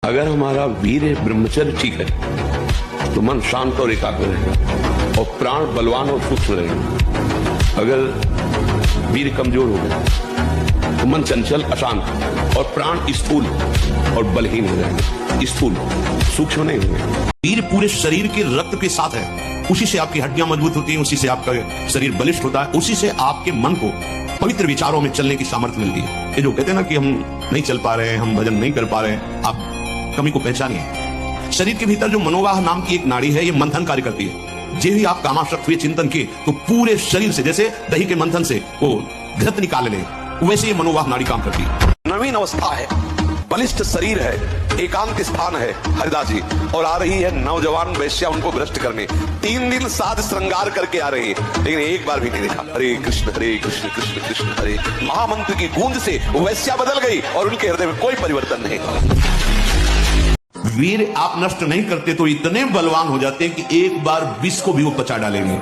अगर हमारा वीर ब्रह्मचर्य ठीक है तो मन शांत और एकाग्र रहेगा और प्राण बलवान और सूक्ष्म रहेगा। अगर वीर कमजोर हो गया तो मन चंचल अशांत और प्राण स्थूल और बलहीन हो जाएंगे, स्थूल सूक्ष्म नहीं होंगे। वीर पूरे शरीर के रक्त के साथ है, उसी से आपकी हड्डियां मजबूत होती हैं, उसी से आपका शरीर बलिष्ठ होता है, उसी से आपके मन को पवित्र विचारों में चलने की सामर्थ्य मिलती है। ये जो कहते हैं ना कि हम नहीं चल पा रहे हैं, हम भजन नहीं कर पा रहे हैं, आप कमी को पहचानिए। शरीर के भीतर जो मनोवाह नाम की एक नाड़ी है, ये मंथन कार्य करती है। जे ही आप कामाशक्त हुए चिंतन के तो पूरे शरीर से जैसे दही के मंथन से वो घृत निकाल ले, वैसे ये मनोवाह नाड़ी काम करती है। नवीन अवस्था है, बलिष्ठ शरीर है, एकांत स्थान है हरिदास जी, और आ रही है नौजवान वैश्या उनको भ्रष्ट करने। 3 दिन साध श्रृंगार करके आ रही है, लेकिन एक बार भी नहीं देखा हरे कृष्ण कृष्ण कृष्ण हरे। महामंत्र की गूंज से वैश्या बदल गई और उनके हृदय में कोई परिवर्तन नहीं। वीर आप नष्ट नहीं करते तो इतने बलवान हो जाते हैं कि एक बार विष को भी वो पचा डालेंगे,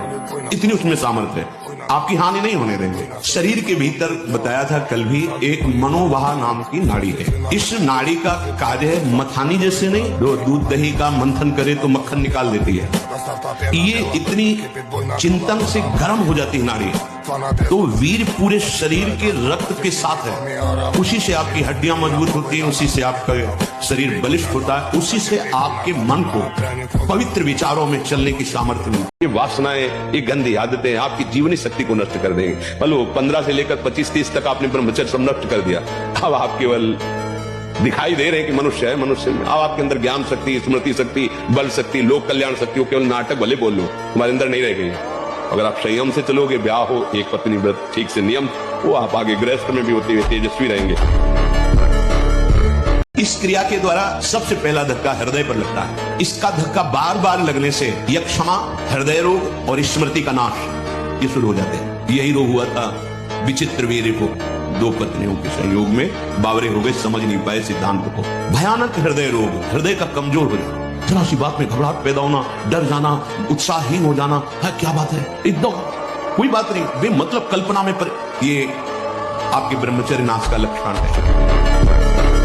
इतनी उसमें सामर्थ्य है, आपकी हानि नहीं होने देंगे। शरीर के भीतर बताया था कल भी एक मनोवाह नाम की नाड़ी है। इस नाड़ी का कार्य है मथानी जैसे नहीं, जो दूध दही का मंथन करे तो मक्खन निकाल देती है, ये इतनी चिंतन से गर्म हो जाती है नाड़ी। तो वीर पूरे शरीर के रक्त के साथ है, उसी से आपकी हड्डियां मजबूत होती हैं, उसी से आपका शरीर बलिष्ठ होता है, उसी से आपके मन को पवित्र विचारों में चलने की सामर्थ्य मिलती है। ये वासनाएं, ये गंदी आदतें आपकी जीवनी शक्ति को नष्ट कर देंगे। बोलो 15 से लेकर 25-30 तक आपने ब्रह्मचर्य सब नष्ट कर दिया, अब आप केवल दिखाई दे रहे हैं कि मनुष्य है, मनुष्य में अब आपके अंदर ज्ञान शक्ति, स्मृति शक्ति, बल शक्ति, लोक कल्याण शक्ति, वो केवल नाटक भले बोल लो, तुम्हारे अंदर नहीं रह गई। अगर आप संयम से चलोगे, ब्याह हो, एक पत्नी व्रत ठीक से नियम, वो आप आगे गृहस्थ में भी होते हुए तेजस्वी रहेंगे। इस क्रिया के द्वारा सबसे पहला धक्का हृदय पर लगता है। इसका धक्का बार बार लगने से यक्षमा, हृदय रोग और स्मृति का नाश ये शुरू हो जाते हैं। यही रोग हुआ था विचित्र वीर को, 2 पत्नियों के संयोग में बावरे हो गए, समझ नहीं पाए सिद्धांत को। भयानक हृदय रोग, हृदय का कमजोर हो जाना, जरा सी बात में घबराहट पैदा होना, डर जाना, उत्साहहीन हो जाना, है क्या बात है, एकदम कोई बात नहीं, बेमतलब कल्पना में पर, ये आपके ब्रह्मचर्य नाश का लक्षण है।